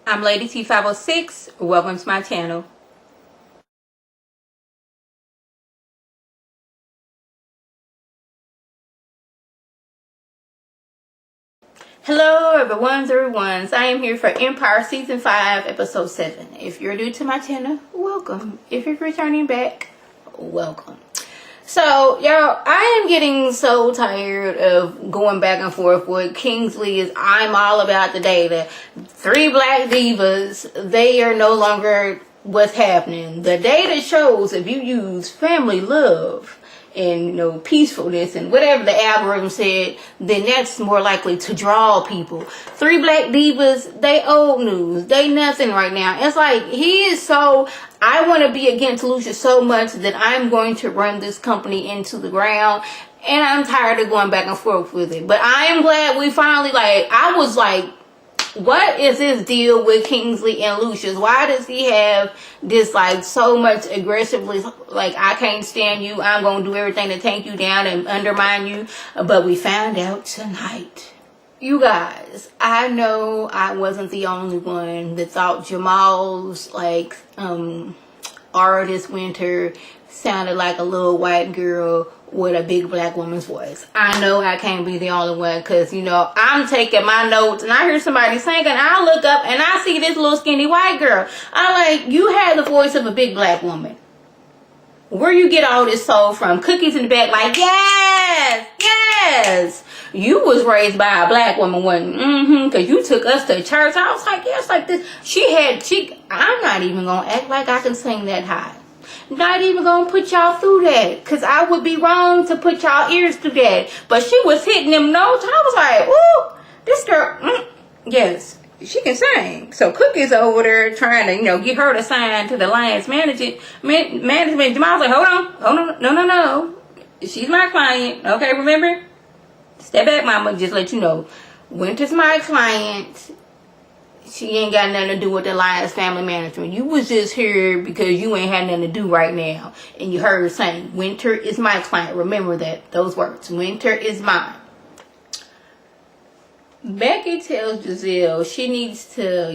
I'm Lady T506. Welcome to my channel. Hello everyone's. I am here for Empire Season 5 Episode 7. If you're new to my channel, welcome. If you're returning back, welcome. So, y'all, I am getting so tired of going back and forth with Kingsley's I'm all about the data. 3 black divas, they are no longer what's happening. The data shows if you use family love and peacefulness and whatever the algorithm said, then that's more likely to draw people. 3 black divas, they old news, they nothing right now. It's like I want to be against Lucious so much that I'm going to run this company into the ground, and I'm tired of going back and forth with it. But I am glad we finally, I was like, what is this deal with Kingsley and Lucious? Why does he have this so much aggressively, I can't stand you, I'm going to do everything to take you down and undermine you? But we found out tonight. You guys, I know I wasn't the only one that thought Jamal's artist Winter sounded like a little white girl with a big black woman's voice. I know I can't be the only one, because I'm taking my notes and I hear somebody singing, I look up and I see this little skinny white girl. I'm like, you had the voice of a big black woman. Where you get all this soul from? Cookies in the back, yes. You was raised by a black woman, wasn't? Because you took us to church. I was like, yes, like this. I'm not even going to act like I can sing that high. Not even going to put y'all through that. Because I would be wrong to put y'all ears through that. But she was hitting them notes. I was like, ooh, this girl, yes, she can sing. So Cookie's over there trying to, get her to sign to the Lions management. Jamal's like, hold on, no. She's my client. Okay, remember? Step back, mama. Just let you know. Winter's my client. She ain't got nothing to do with the Lions family management. You was just here because you ain't had nothing to do right now. And you heard her saying, Winter is my client. Remember those words. Winter is mine. Becky tells Giselle she needs to,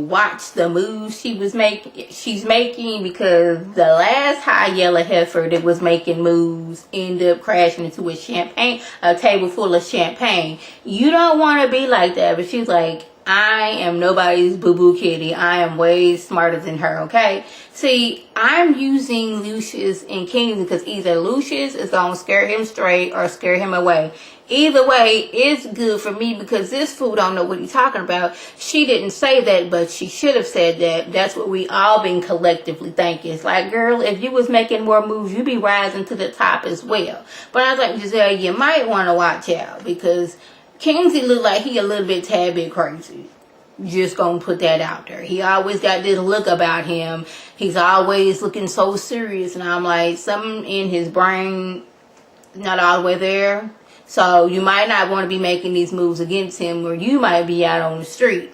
watch the moves she's making, because the last high yellow heifer that was making moves ended up crashing into a table full of champagne. You don't want to be like that. But she's like, I am nobody's boo-boo kitty. I am way smarter than her, okay? See, I'm using Lucious and Kingsley because either Lucious is going to scare him straight or scare him away. Either way, it's good for me because this fool don't know what he's talking about. She didn't say that, but she should have said that. That's what we all been collectively thinking. It's like, girl, if you was making more moves, you'd be rising to the top as well. But I was like, Giselle, you might want to watch out because Kingsley look like he a little bit tad bit crazy. Just gonna put that out there. He always got this look about him. He's always looking so serious, and I'm like, something in his brain not all the way there. So you might not want to be making these moves against him, or you might be out on the street.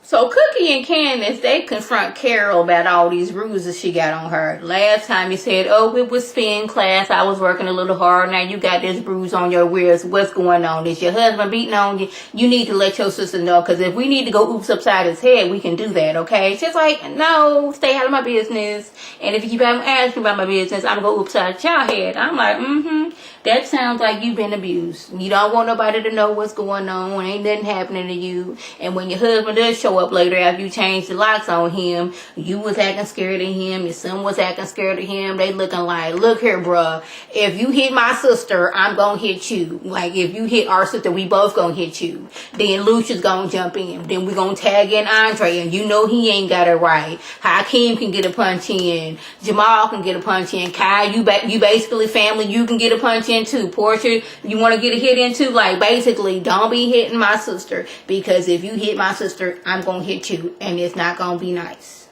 So Cookie and Candace, they confront Carol about all these bruises she got on her. Last time he said, oh, it was spin class. I was working a little hard. Now you got this bruise on your wrist. What's going on? Is your husband beating on you? You need to let your sister know, because if we need to go oops upside his head, we can do that, okay? She's like, no, stay out of my business. And if you keep asking about my business, I'm going to go upside your head. I'm like, that sounds like you've been abused. You don't want nobody to know what's going on. Ain't nothing happening to you. And when your husband does show up later after you change the locks on him, you was acting scared of him. Your son was acting scared of him. They looking like, look here, bruh. If you hit my sister, I'm going to hit you. Like, if you hit our sister, we both going to hit you. Then Lucious going to jump in. Then we going to tag in Andre. And you know he ain't got it right. Hakeem can get a punch in. Jamal can get a punch in. Kai, you basically family. You can get a punch in too. Portia, you want to get a hit in too. Like, basically, don't be hitting my sister, because if you hit my sister, I'm going to hit you, and it's not going to be nice.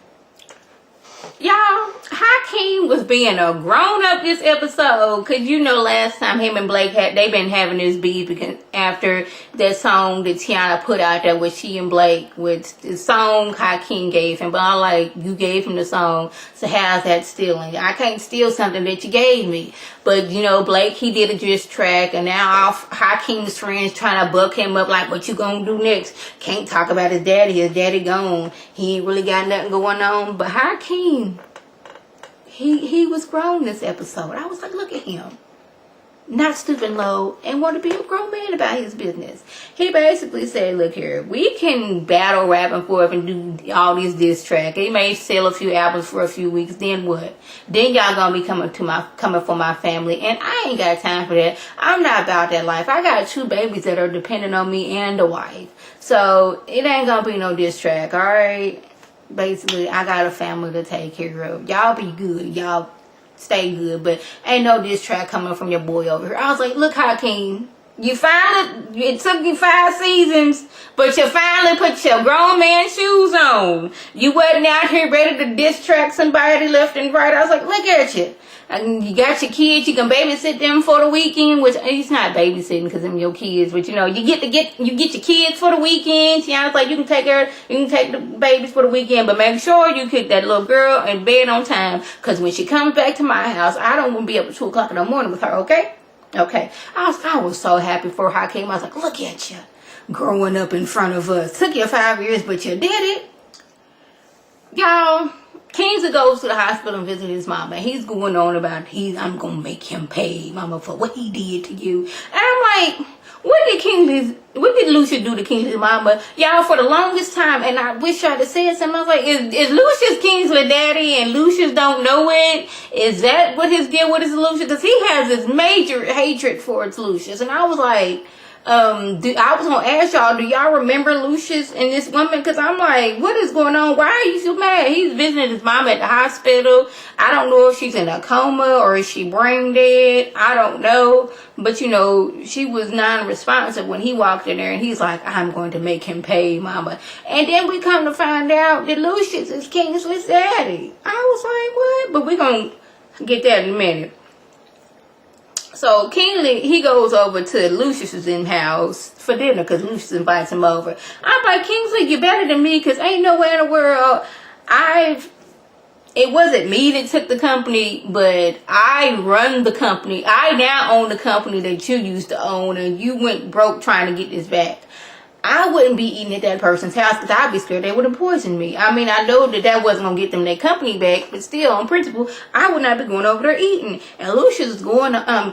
Y'all, Hakeem was being a grown up this episode, cause you know last time him and Blake they been having this beef because after that song that Tiana put out there with she and Blake, with the song Hakeem gave him. But I'm like, you gave him the song, so how's that stealing? I can't steal something that you gave me. But you know, Blake, he did a diss track, and now all Hakeem's friends trying to buck him up like, what you gonna do next? Can't talk about his daddy gone. He ain't really got nothing going on. But Hakeem, he was grown this episode. I was like, look at him. Not stooping low and want to be a grown man about his business. He basically said, look here, we can battle rap and forth and do all these diss tracks. He may sell a few albums for a few weeks. Then what? Then y'all gonna be coming for my family. And I ain't got time for that. I'm not about that life. I got 2 babies that are dependent on me and a wife. So it ain't gonna be no diss track, alright? Basically, I got a family to take care of. Y'all be good. Y'all stay good. But ain't no diss track coming from your boy over here. I was like, look, Hakeem. You finally, it took you 5 seasons, but you finally put your grown man shoes on. You wasn't out here ready to diss track somebody left and right. I was like, look at you. And you got your kids, you can babysit them for the weekend, which it's not babysitting because them your kids, but you know, you get your kids for the weekend. Tiana's like, you can take the babies for the weekend, but make sure you keep that little girl in bed on time, because when she comes back to my house, I don't want to be up at 2 o'clock in the morning with her, okay? Okay. I was so happy for Hakeem. I was like, look at you, growing up in front of us. Took you 5 years, but you did it. Y'all, Kingsley goes to the hospital and visits his mama. He's going on about I'm gonna make him pay, mama, for what he did to you. And I'm like, what did Lucious do to Kingsley's mama? Y'all, for the longest time, and I wish I'd have said something. I was like, is Lucious Kingsley's daddy and Lucious don't know it? Is that what his deal with his Lucious? Because he has this major hatred for its Lucious. And I was like, I was gonna ask y'all, do y'all remember Lucious and this woman? Because I'm like, what is going on? Why are you so mad? He's visiting his mom at the hospital. I don't know if she's in a coma or is she brain dead. I don't know. But you know, she was non-responsive when he walked in there, and he's like, I'm going to make him pay, mama. And then we come to find out that Lucious is Kingsley's daddy. I was like, what? But we're gonna get that in a minute. So Kingsley, he goes over to Lucious's in-house for dinner because Lucious invites him over. I'm like, Kingsley, you're better than me, because ain't nowhere in the world it wasn't me that took the company, but I run the company. I now own the company that you used to own, and you went broke trying to get this back. I wouldn't be eating at that person's house because I'd be scared they would have poisoned me. I mean, I know that wasn't going to get them their company back, but still, on principle, I would not be going over there eating. And Lucious is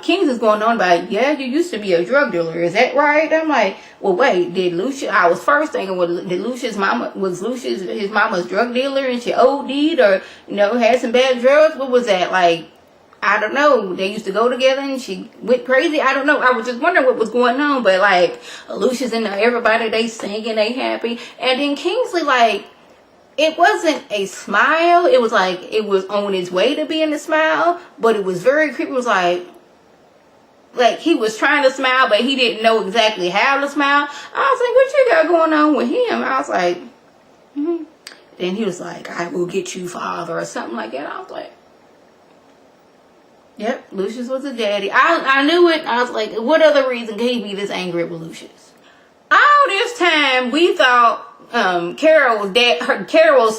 Kings is going on about, yeah, you used to be a drug dealer. Is that right? I'm like, well, wait, I was first thinking, did Lucious' his mama's drug dealer and she OD'd or, had some bad drugs? What was that? Like, I don't know. They used to go together and she went crazy. I don't know. I was just wondering what was going on. But like, Lucious and everybody, they singing, they happy. And then Kingsley, like, it wasn't a smile. It was like, it was on its way to being a smile. But it was very creepy. It was like he was trying to smile, but he didn't know exactly how to smile. I was like, what you got going on with him? I was like, Then he was like, I will get you, father, or something like that. I was like, yep, Lucious was a daddy. I knew it. I was like, what other reason can he be this angry with Lucious? All this time, we thought Carol's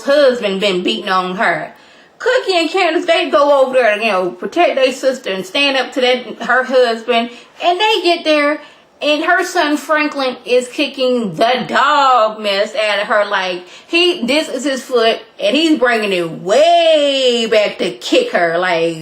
husband been beating on her. Cookie and Candace, they go over there to, protect their sister and stand up to her husband. And they get there, and her son Franklin is kicking the dog mess out of her. Like, this is his foot, and he's bringing it way back to kick her. Like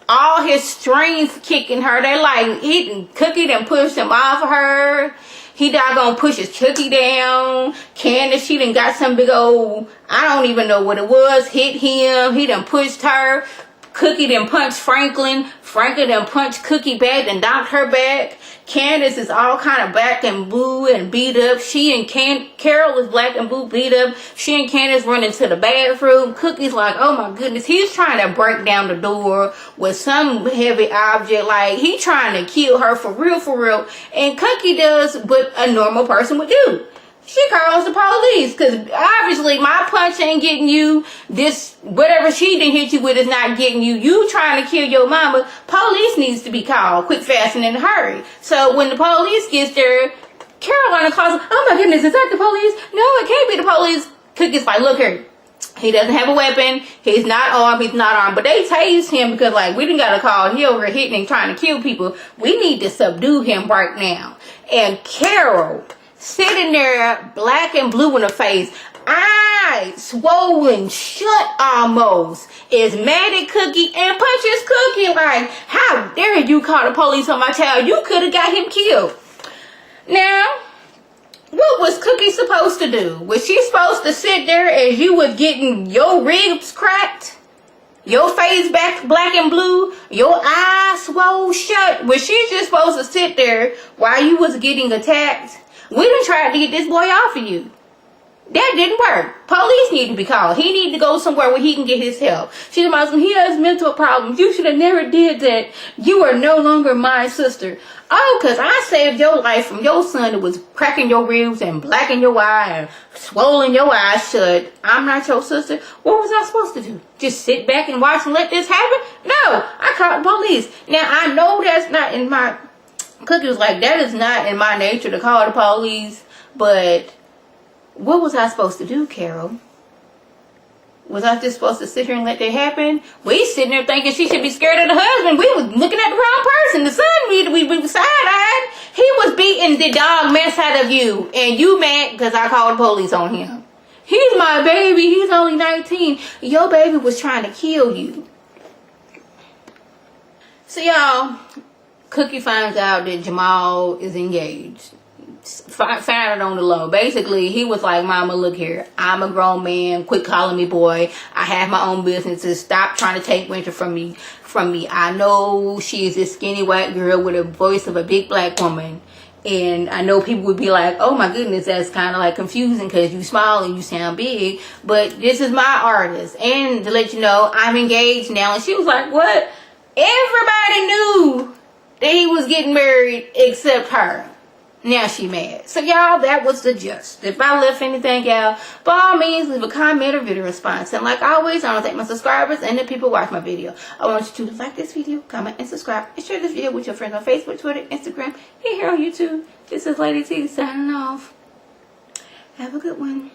all his strength kicking her. They like hitting Cookie and pushed him off of her. He doggone pushes Cookie down. Candace, she done got some big old, I don't even know what it was, hit him. He done pushed her. Cookie done punched Franklin. Franklin done punched Cookie back and knocked her back. Candace is all kind of black and blue and beat up. She and Carol is black and blue, beat up. She and Candace run into the bathroom. Cookie's like, oh my goodness. He's trying to break down the door with some heavy object. Like, he trying to kill her for real, for real. And Cookie does what a normal person would do. She calls the police because obviously my punch ain't getting you. This, whatever she didn't hit you with is not getting you. You trying to kill your mama. Police needs to be called quick, fast, and in a hurry. So when the police gets there, Carolina calls, oh my goodness, is that the police? No, it can't be the police. Cookie's like, look here. He doesn't have a weapon. He's not armed. But they tased him because, like, we didn't got a call. He over here hitting and trying to kill people. We need to subdue him right now. And Carol, sitting there, black and blue in the face, eyes swollen shut almost, is mad at Cookie and punches Cookie like, how dare you call the police on my child? You could have got him killed. Now, what was Cookie supposed to do? Was she supposed to sit there as you was getting your ribs cracked? Your face back black and blue? Your eyes swole shut? Was she just supposed to sit there while you was getting attacked? We done tried to get this boy off of you. That didn't work. Police need to be called. He need to go somewhere where he can get his help. She's about to, he has mental problems. You should have never did that. You are no longer my sister. Oh, because I saved your life from your son that was cracking your ribs and blacking your eye and swollen your eyes shut. I'm not your sister. What was I supposed to do? Just sit back and watch and let this happen? No, I called the police. Now, I know that's not in my... Cookie was like, that is not in my nature to call the police, but... What was I supposed to do, Carol? Was I just supposed to sit here and let that happen? We sitting there thinking she should be scared of the husband. We was looking at the wrong person. The son, we side-eyed. He was beating the dog mess out of you. And you mad because I called the police on him. He's my baby. He's only 19. Your baby was trying to kill you. So, y'all, Cookie finds out that Jamal is engaged. Found it on the low. Basically, he was like, mama, look here, I'm a grown man, quit calling me boy, I have my own businesses, stop trying to take Winter from me. I know she is this skinny white girl with a voice of a big black woman, and I know people would be like, oh my goodness, that's kind of like confusing because you small and you sound big, but this is my artist. And to let you know, I'm engaged now. And she was like, what? Everybody knew that he was getting married except her. Now she mad. So y'all, that was the gist. If I left anything out, by all means, leave a comment or video response. And like always, I want to thank my subscribers and the people who watch my video. I want you to like this video, comment, and subscribe. And share this video with your friends on Facebook, Twitter, Instagram, and here on YouTube. This is Lady T signing off. Have a good one.